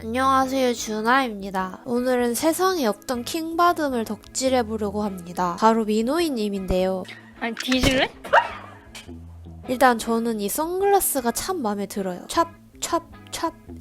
안녕하세요, 준하입니다. 오늘은 세상에 없던 킹받음을 덕질해보려고 합니다. 바로 민호이님인데요. 아니 뒤질래? 일단 저는 이 선글라스가 참 마음에 들어요. 찹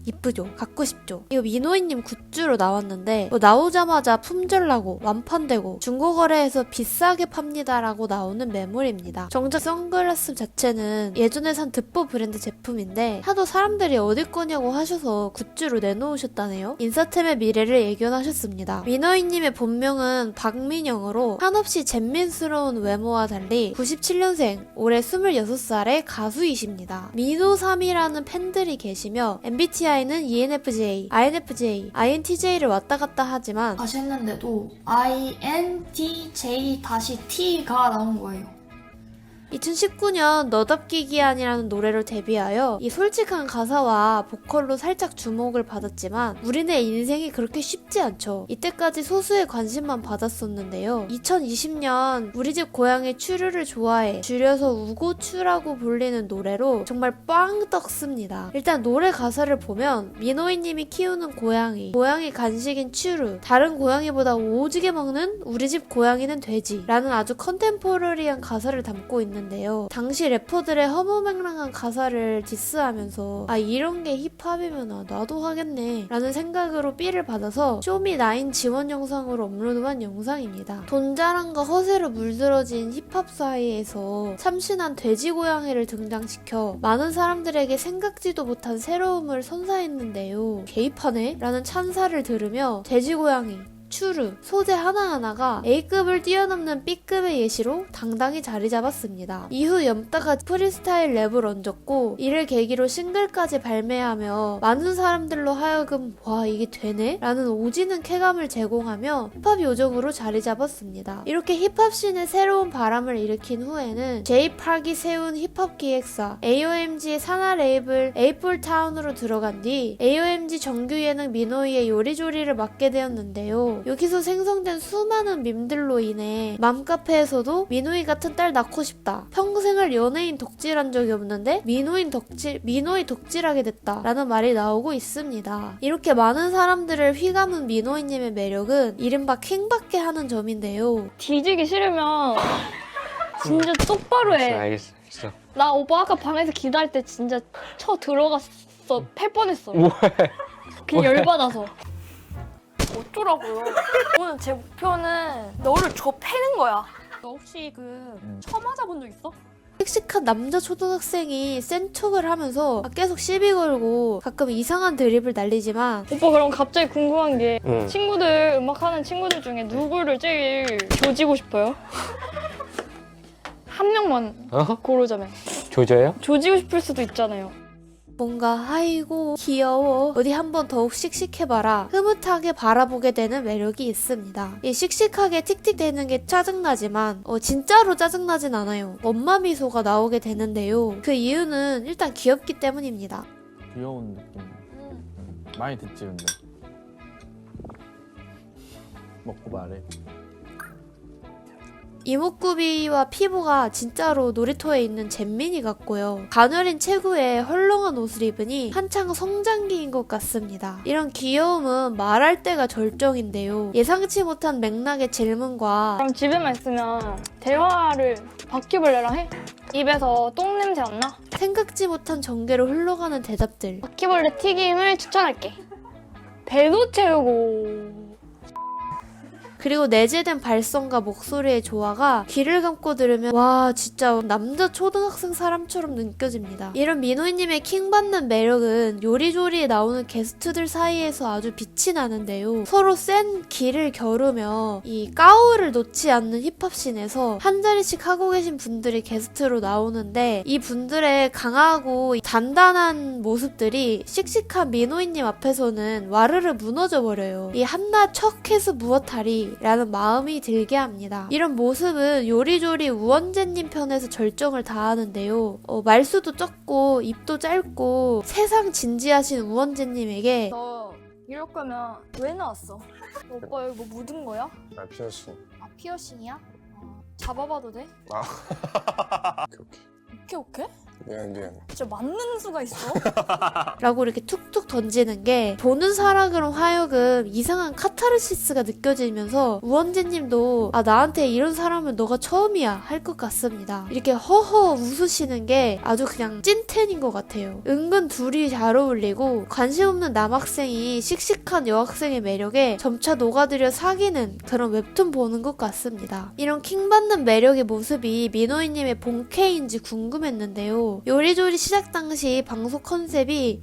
이쁘죠? 갖고 싶죠? 이거 민호이님 굿즈로 나왔는데 나오자마자 품절나고 완판되고 중고거래에서 비싸게 팝니다라고 나오는 매물입니다. 정작 선글라스 자체는 예전에 산 드뽀 브랜드 제품인데 하도 사람들이 어디 거냐고 하셔서 굿즈로 내놓으셨다네요. 인싸템의 미래를 예견하셨습니다. 민호이님의 본명은 박민영으로 한없이 잼민스러운 외모와 달리 97년생, 올해 26살의 가수이십니다. 민호3이라는 팬들이 계시며 MBTI는 ENFJ, INFJ, INTJ를 왔다 갔다 하지만 다시 했는데도 INTJ-T가 나온 거예요. 2019년 너답기 기한이라는 노래로 데뷔하여 이 솔직한 가사와 보컬로 살짝 주목을 받았지만 우리네 인생이 그렇게 쉽지 않죠. 이때까지 소수의 관심만 받았었는데요. 2020년 우리 집 고양이 추루를 좋아해, 줄여서 우고추라고 불리는 노래로 정말 빵 떡습니다. 일단 노래 가사를 보면 민호이님이 키우는 고양이 간식인 추루, 다른 고양이보다 오지게 먹는 우리 집 고양이는 돼지 라는 아주 컨템포러리한 가사를 담고 있는데요. 당시 래퍼들의 허무맹랑한 가사를 디스하면서 이런 게 힙합이면 나도 하겠네 라는 생각으로 삐를 받아서 쇼미9 지원 영상으로 업로드한 영상입니다. 돈자랑과 허세로 물들어진 힙합 사이에서 참신한 돼지 고양이를 등장시켜 많은 사람들에게 생각지도 못한 새로움을 선사했는데요. 개입하네? 라는 찬사를 들으며 돼지 고양이, 추루, 소재 하나하나가 A급을 뛰어넘는 B급의 예시로 당당히 자리 잡았습니다. 이후 염따가 프리스타일 랩을 얹었고 이를 계기로 싱글까지 발매하며 많은 사람들로 하여금 와 이게 되네? 라는 오지는 쾌감을 제공하며 힙합 요정으로 자리 잡았습니다. 이렇게 힙합씬에 새로운 바람을 일으킨 후에는 제이팍이 세운 힙합 기획사 AOMG의 산하 레이블 에이플타운으로 들어간 뒤 AOMG 정규 예능 민호이의 요리조리를 맡게 되었는데요. 여기서 생성된 수많은 밈들로 인해 맘카페에서도 민호이 같은 딸 낳고 싶다. 평생을 연예인 덕질한 적이 없는데 민호이 덕질하게 됐다. 라는 말이 나오고 있습니다. 이렇게 많은 사람들을 휘감은 민호이님의 매력은 이른바 킹받게 하는 점인데요. 뒤지기 싫으면 진짜 똑바로 해. 알겠어. 나 오빠 아까 방에서 기다릴 때 진짜 쳐 들어갔어. 팰 뻔했어. 뭐해? 그냥 열받아서. 어쩌라고요? 오늘 제 목표는 너를 줘 패는 거야. 너 혹시 쳐 맞아본 적 있어? 씩씩한 남자 초등학생이 센 척을 하면서 계속 시비 걸고 가끔 이상한 드립을 날리지만 오빠 그럼 갑자기 궁금한 게 응. 친구들 음악하는 친구들 중에 누구를 제일 조지고 싶어요? 한 명만 고르자면 조져요? 조지고 싶을 수도 있잖아요. 뭔가 아이고 귀여워 어디 한번 더욱 씩씩해봐라 흐뭇하게 바라보게 되는 매력이 있습니다. 이 씩씩하게 틱틱대는 게 짜증나지만 진짜로 짜증나진 않아요. 엄마 미소가 나오게 되는데요. 그 이유는 일단 귀엽기 때문입니다. 귀여운 느낌 많이 듣지 근데 먹고 말해. 이목구비와 피부가 진짜로 놀이터에 있는 잼민이 같고요. 가녀린 체구에 헐렁한 옷을 입으니 한창 성장기인 것 같습니다. 이런 귀여움은 말할 때가 절정인데요. 예상치 못한 맥락의 질문과 그럼 집에만 있으면 대화를 바퀴벌레랑 해? 입에서 똥 냄새 안 나? 생각지 못한 전개로 흘러가는 대답들. 바퀴벌레 튀김을 추천할게. 배도 채우고 그리고 내재된 발성과 목소리의 조화가 귀를 감고 들으면 와 진짜 남자 초등학생 사람처럼 느껴집니다. 이런 민호이님의 킹받는 매력은 요리조리에 나오는 게스트들 사이에서 아주 빛이 나는데요. 서로 센 기를 겨루며 이 까오를 놓지 않는 힙합씬에서 한 자리씩 하고 계신 분들이 게스트로 나오는데 이 분들의 강하고 단단한 모습들이 씩씩한 민호이님 앞에서는 와르르 무너져버려요. 이 한낱 척해서 무엇하리 라는 마음이 들게 합니다. 이런 모습은 요리조리 우원재님 편에서 절정을 다하는데요. 말수도 적고 입도 짧고 세상 진지하신 우원재님에게 너 이럴 거면 왜 나왔어? 오빠 여기 뭐 묻은 거야? 아 피어싱. 아 피어싱이야? 잡아봐도 돼? 오케이. 오케이? 미안. 진짜 맞는 수가 있어? 라고 이렇게 툭툭 던지는 게 보는 사람으로 하여금 이상한 카타르시스가 느껴지면서 우원재님도 아 나한테 이런 사람은 너가 처음이야 할 것 같습니다. 이렇게 허허 웃으시는 게 아주 그냥 찐텐인 것 같아요. 은근 둘이 잘 어울리고 관심 없는 남학생이 씩씩한 여학생의 매력에 점차 녹아들여 사귀는 그런 웹툰 보는 것 같습니다. 이런 킹받는 매력의 모습이 민호이님의 본캐인지 궁금했는데요. 요리조리 시작 당시 방송 컨셉이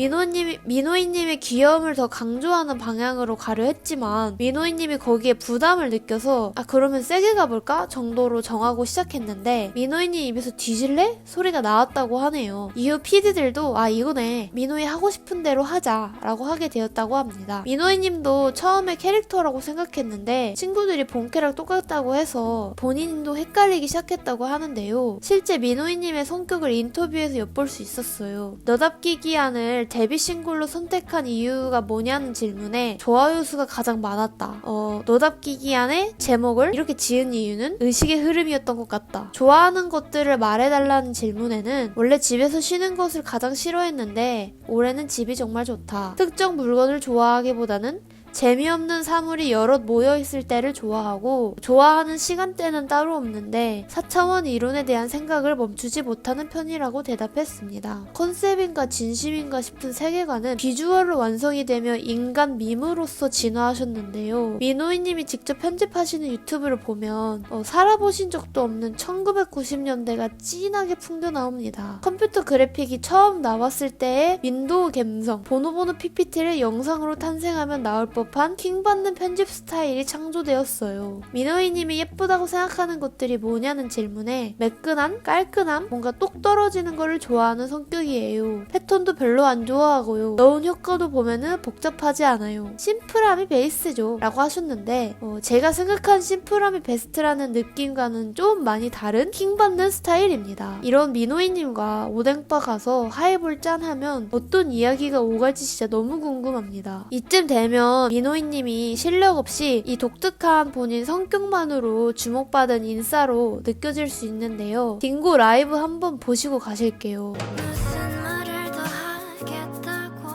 민호이님의 귀여움을 더 강조하는 방향으로 가려 했지만 민호이님이 거기에 부담을 느껴서 아 그러면 세게 가볼까? 정도로 정하고 시작했는데 민호이님 입에서 뒤질래? 소리가 나왔다고 하네요. 이후 PD들도 아 이거네 민호이 하고 싶은 대로 하자 라고 하게 되었다고 합니다. 민호이님도 처음에 캐릭터라고 생각했는데 친구들이 본캐랑 똑같다고 해서 본인도 헷갈리기 시작했다고 하는데요. 실제 민호이님의 성격을 인터뷰에서 엿볼 수 있었어요. 너답기 기한을 데뷔 싱글로 선택한 이유가 뭐냐는 질문에 좋아요 수가 가장 많았다. 너답기 기한의 제목을 이렇게 지은 이유는 의식의 흐름이었던 것 같다. 좋아하는 것들을 말해달라는 질문에는 원래 집에서 쉬는 것을 가장 싫어했는데 올해는 집이 정말 좋다. 특정 물건을 좋아하기보다는 재미없는 사물이 여럿 모여있을 때를 좋아하고 좋아하는 시간대는 따로 없는데 4차원 이론에 대한 생각을 멈추지 못하는 편이라고 대답했습니다. 컨셉인가 진심인가 싶은 세계관은 비주얼로 완성이 되며 인간 밈으로서 진화하셨는데요. 민호이님이 직접 편집하시는 유튜브를 보면 살아보신 적도 없는 1990년대가 진하게 풍겨나옵니다. 컴퓨터 그래픽이 처음 나왔을 때의 윈도우 감성, 보노보노 PPT를 영상으로 탄생하면 나올 법한 킹받는 편집 스타일이 창조되었어요. 민호이님이 예쁘다고 생각하는 것들이 뭐냐는 질문에 매끈한, 깔끔함, 뭔가 똑 떨어지는 거를 좋아하는 성격이에요. 패턴도 별로 안 좋아하고요. 넣은 효과도 보면은 복잡하지 않아요. 심플함이 베이스죠 라고 하셨는데 제가 생각한 심플함이 베스트라는 느낌과는 좀 많이 다른 킹받는 스타일입니다. 이런 민호이님과 오뎅바 가서 하이볼 짠하면 어떤 이야기가 오갈지 진짜 너무 궁금합니다. 이쯤 되면 민호이님이 실력 없이 이 독특한 본인 성격만으로 주목받은 인싸로 느껴질 수 있는데요. 딩고 라이브 한번 보시고 가실게요. 무슨 말을 더 하겠다고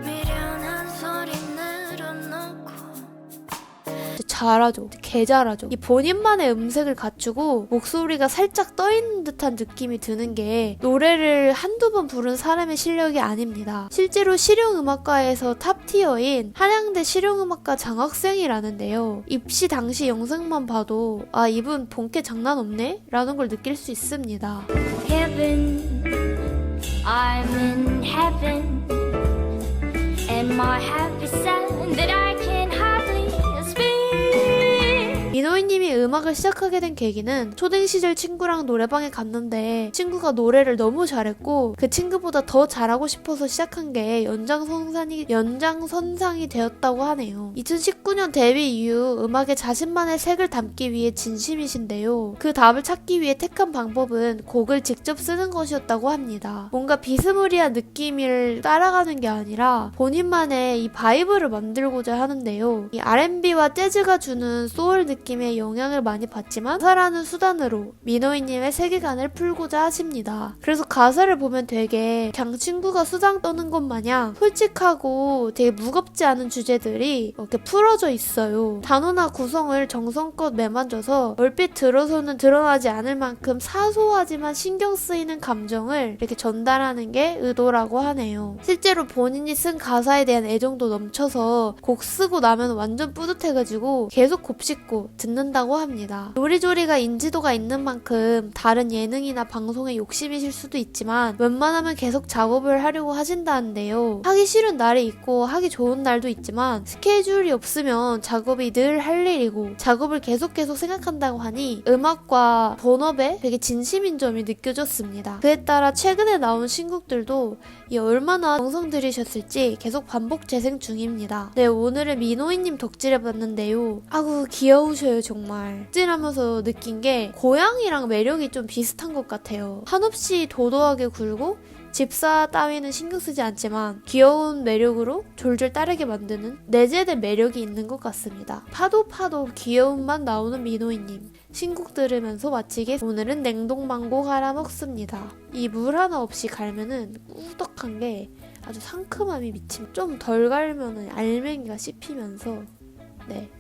미련한 소리 늘어놓고 잘하죠. 개 잘하죠. 이 본인만의 음색을 갖추고 목소리가 살짝 떠있는 듯한 느낌이 드는 게 노래를 한두 번 부른 사람의 실력이 아닙니다. 실제로 실용음악과에서 탑티어인 한양대 실용음악과 장학생이라는데요. 입시 당시 영상만 봐도 아 이분 본캐 장난 없네? 라는 걸 느낄 수 있습니다. Heaven, I'm in heaven, and my happy sound that I can hardly speak. 민호이님이 음악을 시작하게 된 계기는 초등 시절 친구랑 노래방에 갔는데 친구가 노래를 너무 잘했고 그 친구보다 더 잘하고 싶어서 시작한 게 연장선상이 되었다고 하네요. 2019년 데뷔 이후 음악에 자신만의 색을 담기 위해 진심이신데요. 그 답을 찾기 위해 택한 방법은 곡을 직접 쓰는 것이었다고 합니다. 뭔가 비스무리한 느낌을 따라가는 게 아니라 본인만의 이 바이브를 만들고자 하는데요. 이 R&B와 재즈가 주는 소울 느낌의 영향을 많이 받지만 가사라는 수단으로 민호이님의 세계관을 풀고자 하십니다. 그래서 가사를 보면 되게 그냥 친구가 수당 떠는 것 마냥 솔직하고 되게 무겁지 않은 주제들이 이렇게 풀어져 있어요. 단어나 구성을 정성껏 매만져서 얼핏 들어서는 드러나지 않을 만큼 사소하지만 신경 쓰이는 감정을 이렇게 전달하는 게 의도라고 하네요. 실제로 본인이 쓴 가사에 대한 애정도 넘쳐서 곡 쓰고 나면 완전 뿌듯해가지고 계속 곱씹고 듣는다고 합니다. 요리조리가 인지도가 있는 만큼 다른 예능이나 방송에 욕심이실 수도 있지만 웬만하면 계속 작업을 하려고 하신다는데요. 하기 싫은 날이 있고 하기 좋은 날도 있지만 스케줄이 없으면 작업이 늘 할 일이고 작업을 계속 생각한다고 하니 음악과 본업에 되게 진심인 점이 느껴졌습니다. 그에 따라 최근에 나온 신곡들도 얼마나 정성 들이셨을지 계속 반복 재생 중입니다. 네, 오늘은 민호이님 덕질해봤는데요. 아구 귀여우셔요 정말. 덕질하면서 느낀 게 고양이랑 매력이 좀 비슷한 것 같아요. 한없이 도도하게 굴고 집사 따위는 신경 쓰지 않지만 귀여운 매력으로 졸졸 따르게 만드는 내재된 매력이 있는 것 같습니다. 파도 귀여움만 나오는 민호이님. 신곡 들으면서 마치게 오늘은 냉동망고 갈아 먹습니다. 이 물 하나 없이 갈면은 꾸덕한 게 아주 상큼함이 미침. 좀 덜 갈면은 알맹이가 씹히면서 네